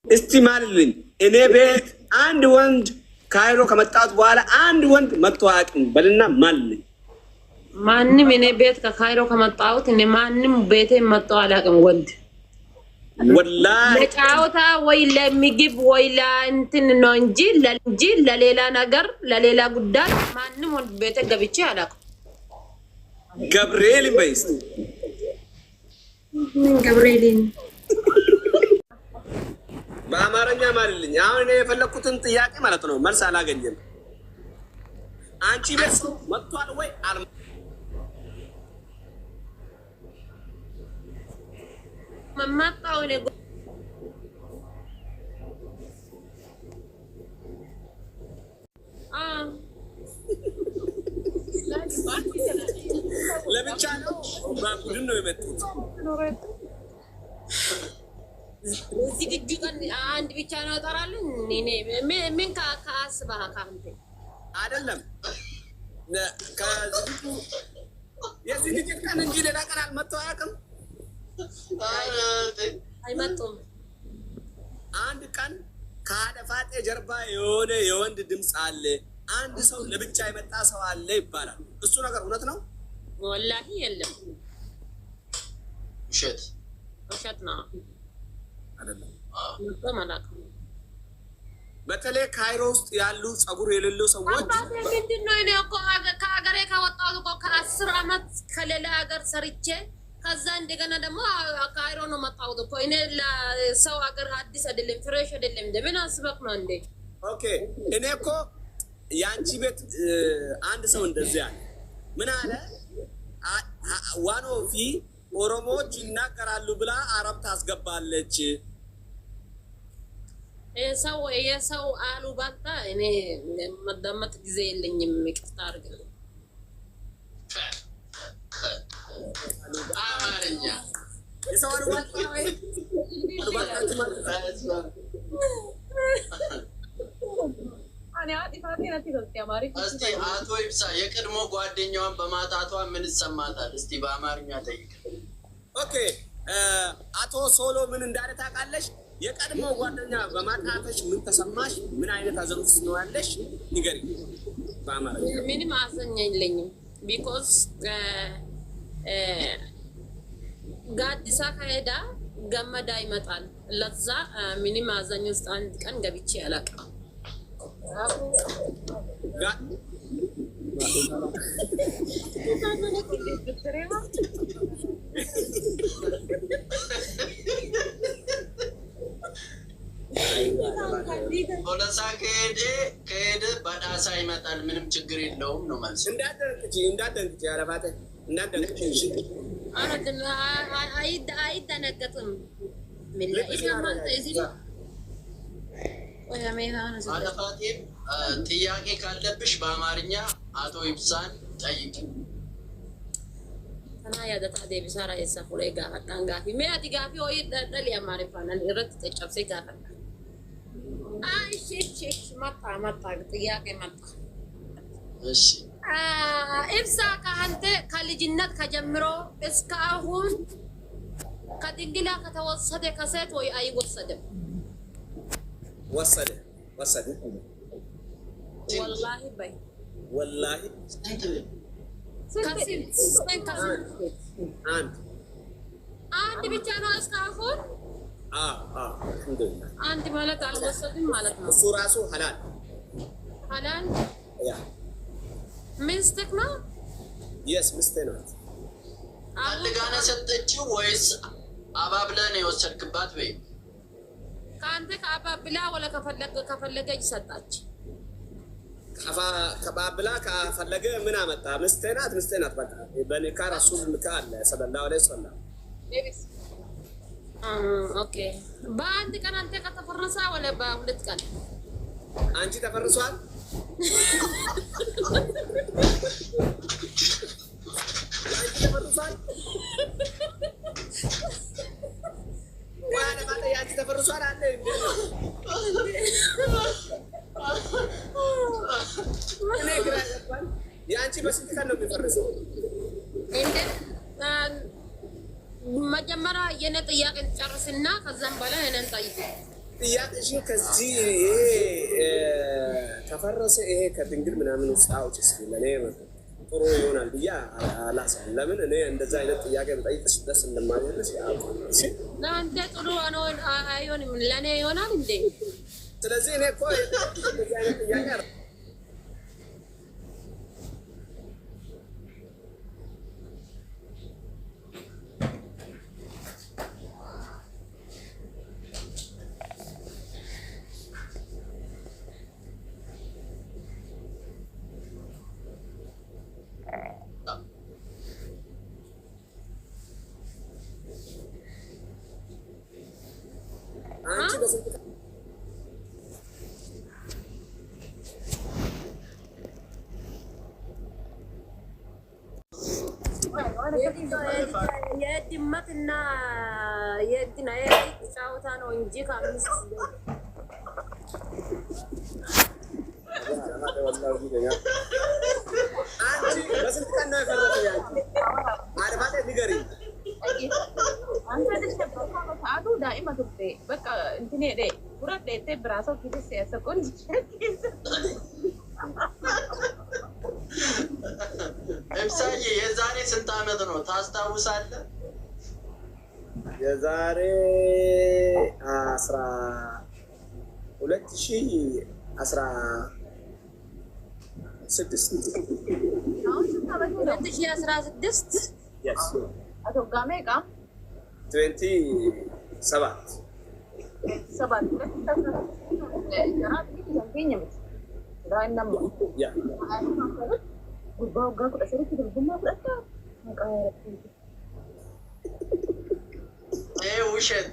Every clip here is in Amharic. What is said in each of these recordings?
እስቲ ማልልኝ እኔ ቤት አንድ ወንድ ካይሮ ከመጣሁት በኋላ አንድ ወንድ መጥቶ አያውቅም በልና ማልልኝ። ማንም እኔ ቤት ከካይሮ ከመጣሁት እኔ ማንም ቤቴ መጥቶ አላውቅም ወንድ። ወላሂ ለጫወታ ወይ ለምግብ ወይ ለእንትን ነው እንጂ ለሌላ ነገር ለሌላ ጉዳይ ማንም ወንድ ቤቴ ገብቼ አላውቅም። ገብርኤል በይስ ገብርኤልን በአማርኛ ማልልኝ። አሁን እኔ የፈለኩትን ጥያቄ ማለት ነው መልስ አላገኘም። አንቺ ቤት ሰው መጥቷል ወይ አል መማጣው ነው ለብቻ ነው ባቡድን ነው የመጡት። እዚህ ግድ ቀን አንድ ብቻ ነው ያጠራልን። እኔ ምን ካስባህ ካንተ አይደለም ከዚህ የዚህ ልጅ ቀን እንጂ ሌላ ቀን አልመጣው አያውቅም። አይመጡም። አንድ ቀን ከአደፋጤ ጀርባ የሆነ የወንድ ድምፅ አለ፣ አንድ ሰው ለብቻ የመጣ ሰው አለ ይባላል። እሱ ነገር እውነት ነው? ወላሂ የለም፣ ውሸት ነው። አይደለም በተለይ ካይሮ ውስጥ ያሉ ጸጉር የሌለው ሰዎች ምንድን ነው? እኔ እኮ ከሀገሬ ከወጣሁት እኮ ከ10 ዓመት ከሌላ ሀገር ሰርቼ ከዛ እንደገና ደግሞ ካይሮ ነው መጣሁት እኮ። እኔ ለሰው ሀገር አዲስ አይደለም፣ ፍሬሽ አይደለም። እንደምን አስበክ ነው እንዴ? ኦኬ እኔ እኮ የአንቺ ቤት አንድ ሰው እንደዚህ አለ። ምን አለ? ዋኖፊ ኦሮሞዎች ይናገራሉ ብላ አረብ ታስገባለች። የሰው አሉ ባታ እኔ መዳመጥ ጊዜ የለኝም። ይቅርታ አድርግልኝ። አማርኛ የሰው አሉ ባታ ወይ አቶ ይብሳ የቀድሞ ጓደኛዋን በማጣቷ ምን ይሰማታል? እስቲ በአማርኛ ጠይቅ። ኦኬ አቶ ሶሎ ምን እንዳለ ታውቃለሽ? የቀድሞ ጓደኛ በማጣትሽ ምን ተሰማሽ? ምን አይነት ሀዘን ውስጥ ነው ያለሽ? ንገሪኝ በአማርኛ። ምንም ሀዘን የለኝም። ቢኮዝ ጋዲሳ ከሄዳ ገመዳ ይመጣል። ለዛ ምንም ሀዘን ውስጥ አንድ ቀን ገብቼ አላውቅም። ፖለሳ ከሄደ በዳሳ ይመጣል። ምንም ችግር የለውም ነው መልስ። እንዳትደንግጪ አረባተ እንዳትደንግጪ። አይደነገጥም። አለፋቴም ጥያቄ ካለብሽ በአማርኛ አቶ ይብሳን ጠይቂ። ተና ያደታ ደብሳራ የሰፉ ላይ ጋፋታን ጋፊ ሚያቲ ጋፊ ወይ ደል ያማሪፋናል ይረት ተጨብሴ ጋፋታ እሺ መጣ ጥያቄ መጣ። እሺ ኢብሳ ከአንተ ከልጅነት ከጀምሮ እስከ አሁን ከድንግላ ከተወሰደ ከሴት ወይ አይወሰድም? ወሰደ ወላሂ በይ ወላሂ አንድ ብቻ ነው እስካሁን። አንድ ማለት አልወሰድም ማለት ነው። እሱ ራሱ ሐላል ያ ሚስትህ ነው? የስ ሚስቴ ናት። ፈልጋ ነው የሰጠችው ወይስ አባብለህ ነው የወሰድክባት? ወይ ከአንተ ከአባብላ ወለ ከፈለገች ሰጣች። ከባብላ ከፈለገ ምን አመጣ? ሚስቴ ናት በቃ በኒካ ረሱል ንካ አለ ሰለላሁ ዐለይሂ ወሰለም። ኦኬ በአንድ ቀን አንተ ከተፈረሰ ወለ በሁለት ቀን አንቺ ተፈርሷል? አንቺ ተፈርሷል? ዋለ ማለት ያንቺ ተፈርሷል አለ እንዴ? እኔ ግራ ገባኝ። ያንቺ በስንት ቀን ነው የሚፈርሰው? እንዴ መጀመሪያ የኔ ጥያቄ ጨርስና ከዛም በኋላ እኔን ጠይቁ። ጥያቄሽን ከዚህ ከፈረሰ ይሄ ከድንግል ምናምን ውስጥ አውጭ እስኪ ለእኔ ጥሩ ይሆናል ብዬ አላስብም። ለምን እኔ እንደዛ አይነት ጥያቄ በጠይቅሽ ደስ እንደማይሆንሽ ያውቃል። ለአንተ ጥሩ አይሆንም፣ ለእኔ ይሆናል እንዴ? ስለዚህ እኔ እኮ እንደዚህ አይነት ጥያቄ አንቺ በስንት የድመትና የእንትና ጫወታ ነው እንጂ ከአምስት አንቺ በስንት ቀን ነው የፈረሰው? ያንቺ ማለፋቴ ንገሪኝ። አንተ ታዱ ዳኢማ ቱቴ በቃ እንትኔ ደ ጉራት ደቴ ብራሶ ኪስ ያሰቆን እምሳዬ የዛሬ ስንት ዓመት ነው ታስታውሳለህ? የዛሬ 2016 አቶ ጋሜቃ 27 ይሄ ውሸት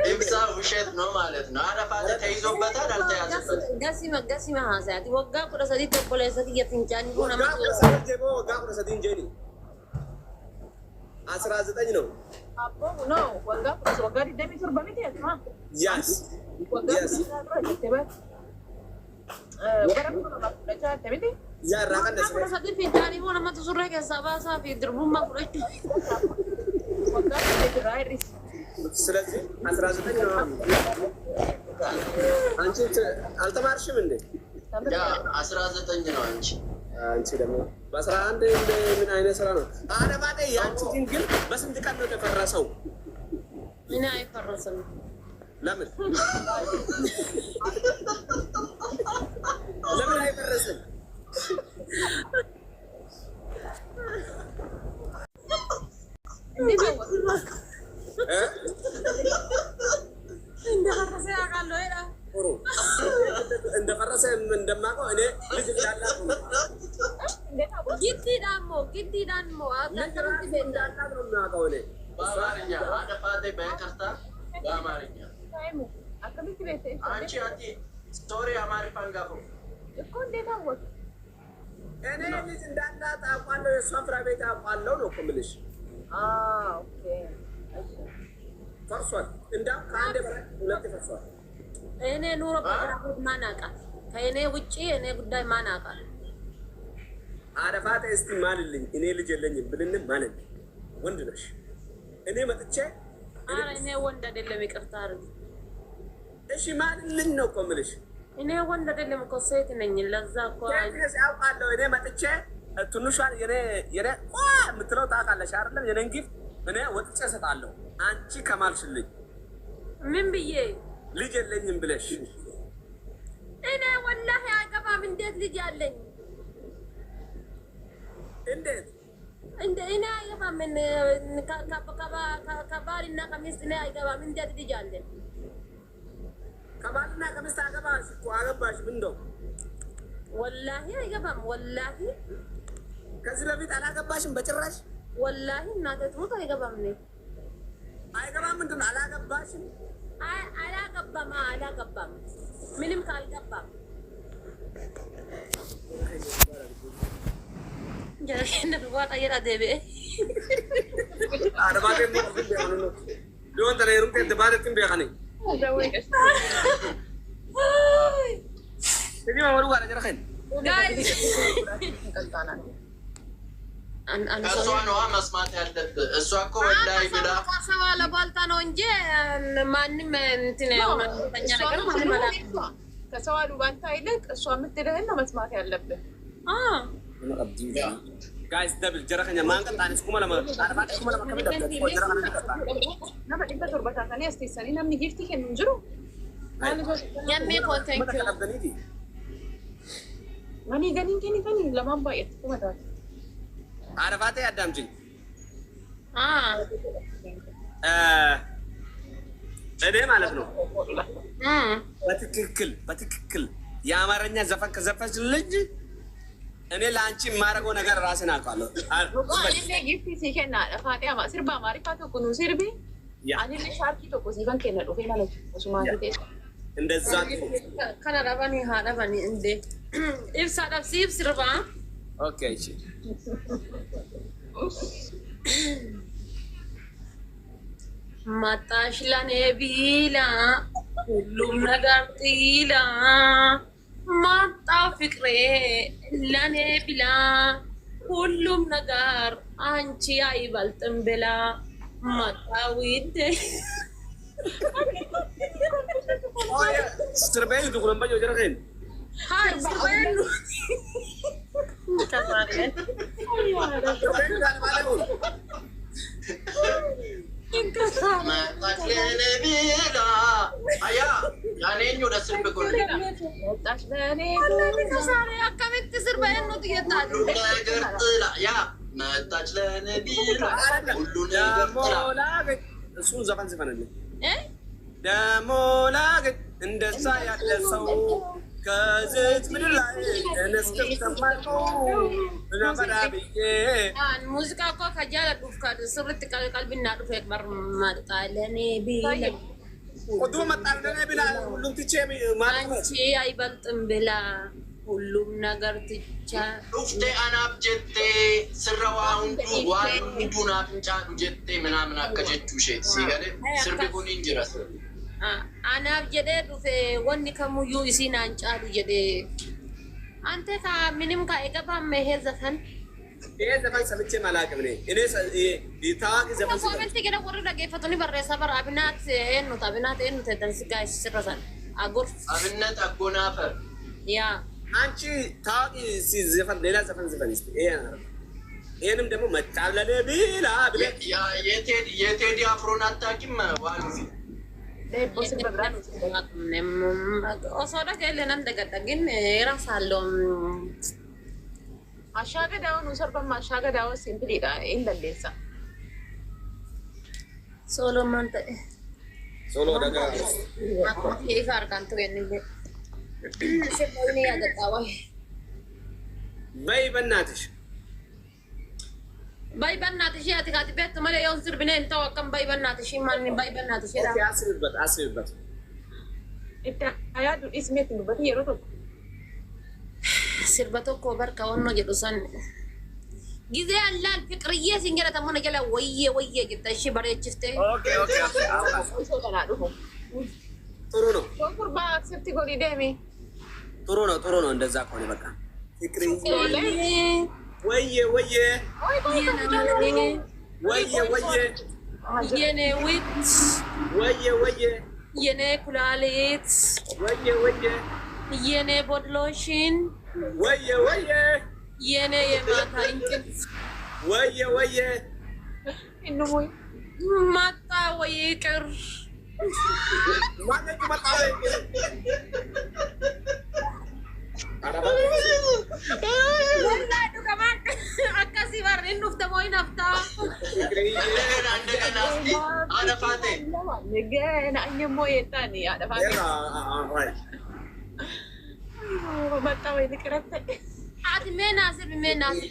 ኢብሳ ውሸት ነው ማለት ነው። አረፋት ተይዞበታል አልተያዘበትም? ገሲማ ሀሳያት ወጋ ቁረሰዲ ተቆለሰት የትንጫኒ ሆነ ወጋ ቁረሰዲ እንጀኒ 19 ነው። አቦ ነው ወጋ ቁረሰ ወጋ ዲደሚ ሱርባሚ ተያዝማ ያስ ወጋ ተበት ወረም ነው ማለቻ ተቤቴ ያራቀነ ቁረሰዲ ፊንጫኒ ሆነ መቶ ሱረ ከሰባሳ ፊድርቡማ ቁረጭ ወጋ ተራይሪስ ስለዚህ 19 ነው። አንቺ አልተማርሽም እንዴ? ያ 19 ነው። አንቺ ደግሞ በ11 ምን አይነት ስራ ነው? አረባቴ ያንቺ ድንግል በስንት ቀን ነው የተፈረሰው? ምን አይፈረስም? ለምን ለምን አይፈረስም? እንደፈረሰ ያውቃለሁ ይላ እንደፈረሰ እንደማውቀው እኔ ልጅ እንዳላት ነው። ግዲ ዳሞ እንዳላት ነው የማውቀው እኔ። በአማርኛ አደፋቴ በይቅርታ በአማርኛ አንቺ ስቶሪ አማሪፋን ጋፎ እኮ እንዴት አወቅ? እኔ ልጅ እንዳላት አውቃለሁ። የእሷን ፍራ ቤት አውቃለሁ ነው እኮ የምልሽ። ኦኬ ፈርሷል። እንዳውም ከአንድ በላይ 2 ፈርሷል። እኔ ኑሮ በራሁት ማን አውቃል? ከእኔ ውጪ እኔ ጉዳይ ማን አውቃል? አረፋቴ እስቲ ማልልኝ። እኔ ልጅ የለኝም ብልንም ማለት ወንድ ነሽ። እኔ መጥቼ እኔ ወንድ አይደለም ይቅርታ አድርግ። እሺ ማልልኝ ነው እኮ የምልሽ። እኔ ወንድ አይደለም እኮ ሴት ነኝ። ለዛ እኮ አውቃለሁ። እኔ መጥቼ ትንሿን የኔ የምትለው ታውቃለሽ አይደለም? የኔን ጊፍት እኔ ወጥቼ እሰጣለሁ። አንቺ ከማልሽልኝ ምን ብዬ ልጅ የለኝም ብለሽ እኔ ወላሂ አይገባም። እንዴት ልጅ አለኝ? እንዴት እንደ እኔ አይገባም። ከባልና ከሚስት እኔ አይገባም። እንዴት ልጅ አለኝ? ከባልና ከሚስት አገባሽ እኮ አገባሽ። ምን እንደው ወላሂ አይገባም። ወላሂ ከዚህ በፊት አላገባሽም በጭራሽ? ወላሂ እናቴ ትሙት አይገባም። እኔ አይገባም። ምንድን ነው አላገባሽም? አላገባም። ምንም ካልገባም ጀረከነ ዋጣ የራ ደበ አረባቴ ነው ነው ሊሆን ተለይሩም ከደባለትን ቢያኔ እዚህ ወሩ ጋር ጀረከን ጋይስ ከእሷ ነዋ መስማት ያለብህ። እሷ እኮ ወላሂ ብላ ከሰው አለባልታ ነው እንጂ ማንም እንትን ተኛ ነገር ማንም አላውቅም። ከሰው አሉባልታ ይልቅ እሷ የምትልህን ነው መስማት ያለብህ። ጋይስ ደብል ጀረከኛ ማንቀጥ አንስ ኩማ ለማ አርፋት ኩማ ለማ ከመጣ ጀረከኛ ተቀጣ ነባ ዲበ ቶርባታ ከኔ አስተሰኒ ነምኒ ጊፍቲ ከን እንጅሩ የሜ ኮንቴንት ማኒ ገኒ ለማን ባየት ኩማታ አረፋቴ አዳምጪኝ። እኔ ማለት ነው በትክክል የአማርኛ ዘፈን ከዘፈንሽ ልጅ እኔ ለአንቺ የማደርገው ነገር ራስን አውቃለሁ። ጊፍቲ ሲከና ፋጤ ሲርባ ማሪፋቶ ኩኑ ሲርቢ አኒ ሻርኪ ቶኮ ሲፈን ከነ ዶፌ ማለት ሱማቴ እንደዛ ከነራባኒ ሃዳባኒ እንዴ ኢብሳ ዳብሲ ሲርባ ኦኬ እሺ መጣሽ ለኔ ቢላ ሁሉም ነገር ጢላ መጣ ፍቅሬ ለኔ ቢላ ሁሉም ነገር አንቺ አይበልጥም ብላ መጣ ውዴ ስትርበይ ዱቁን ባጆ ጀረከኝ ሃይ ስትርበይ እሱን ዘፈን ዝፈንልኝ ደሞ ላገኝ እንደዛ ያለ ሰው ከዚች ምድር ላይ ተነስተን ተማርኩ ለማዳ ብዬ ሙዚቃ እኮ ከጃለ ዱፍካ ስርት ቀልብና ዱፍ ያክበር መጣ ለኔ ቢላ ቆዶ መጣ ለኔ ቢላ ሁሉም ትቼ ማለት አንቺ አይበልጥም ብላ ሁሉም ነገር ትቻ ዱፍቴ አናብ ጀቴ ስራዋ ሁንዱ ዋን ሁንዱን አፍንጫዱ ጀቴ ምናምን አከጀቹ ሼት ሲገለ ስርብኩን እንጅራስ አናብ ጀዴ ዱፌ ወኒ ከሙዩ ኢሲን አንጫዱ ጀዴ አንተ ካ ምንም ካይገባ መሄ ዘፈን ሰምቼ ማላቅም ነኝ እኔ ታዋቂ ዘፈን ኮሜንት ገደ ወረ ደገፈቱኒ በረሰ በር አብናት ኤኑ ተደንስ ጋይስ ስረሳል አጎር አብነት አጎናፈር ያ አንቺ ታዋቂ ዘፈን ሌላ ዘፈን ዘፈን እስቲ ይሄንም ደግሞ መጣለለ ቢላ ብለ የቴዲ አፍሮን አታውቂም ዋሉዚ ቦስን በብራን ኦሶዳ ከሌና እንደገዳ ግን ይራሳለው አሻገዳውን ሰርበማ አሻገዳው ሲምፕሊ ዳ እንደሌሳ ሶሎማን ሶሎ ደጋ ይፋር ካንቶ የነኝ ሰሞኑን ያገጣዋይ በይ በእናትሽ ያትካት ቤት ማለ ያውን ስር ብነ እንታወቀም በይ በእናትሽ ማን በይ በእናትሽ ዳ አስብበት አያዱ ኢስሜት ነው በየሮቶ ስርበቶ ኮበር ከሆነ የዱሳን ጊዜ አላል ፍቅርዬ ሲንገራ ተሞነ ገላ ወየ ግጣሽ በረችፍቴ ኦኬ ጥሩ ነው ቁርባ አክሰፕት ጎዲ ደሜ ጥሩ ነው እንደዛ ከሆነ በቃ ፍቅርዬ ወየ የኔ ዊት ወየ የኔ ኩላሊት ወየ የኔ ቦድሎሽን ወየ የኔ የማታ እንቅልፍ ወየ እንሞይ ማጣ ወይ ቅር ማለት መጣ ወላዱ ከማን አካሲ ባር እንዱፍ ደሞይ ነፍታ አነፋቴ ነገና እኛሞ የታኒ አደፋቴ መጣ ወይ ንቅረተ አትሜናስር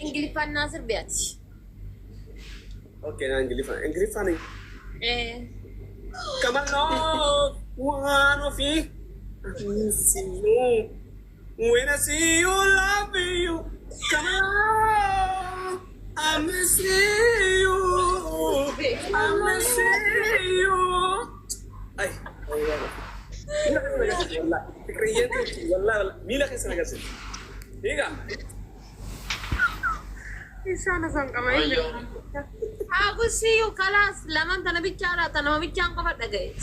እንግሊፋ ናስር ቢያት ኦኬ ና እንግሊፋ ነኝ ከማን ዋኖ ፊ When I see you, love you, come on, I miss you, I miss you. Ay, te creyente, والله مين أخي سنة قصدي؟ إيجا إنسان سانقما أقول سيو خلاص لما أنت نبي تشارة أنا ما بيجان قبل دقيقة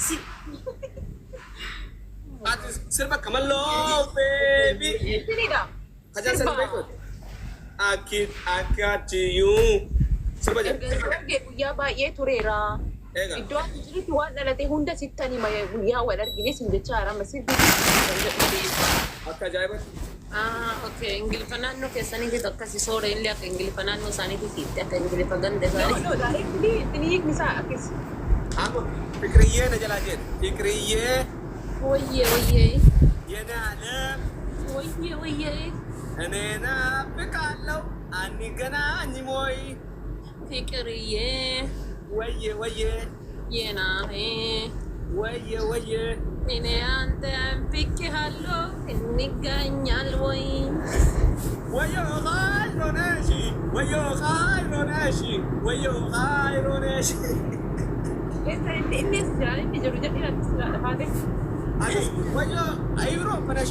sirba kamaloo baby Siniidha. kajan sirba ikut akatiyuu sirba jedhu Erga guyyaa baay'ee tureera. eega Iddoo ati jirtu waan dhalate hunda sittanii guyyaa wal argine sin jechaara amma sirbi akka ajaa'ibatti أوكي إنجلي فنان نو كيساني كده كاسي صورة إنلي أك إنجلي فنان نو ساني تيجي أك إنجلي فنان ده ساني No, dahil tiniig ni sa akis. amma fikriyyee na jalaa jedhu fikriyyee ويه ويه yenaalam ويه ويه እኔና ፍቃለው አንገናኝ ሞይ فكرية ወየ ወየ يناهي ወየ ወየ إني أنت أنفك هلو إني جانيال وين ወዮ ኻይሮ ነሺ ወዮ ኻይሮ ነሺ ወዮ ኻይሮ ነሺ Inni siraan inni jiru jedhee ati siraan hafe. ወዮ አይብሮ ፈነሽ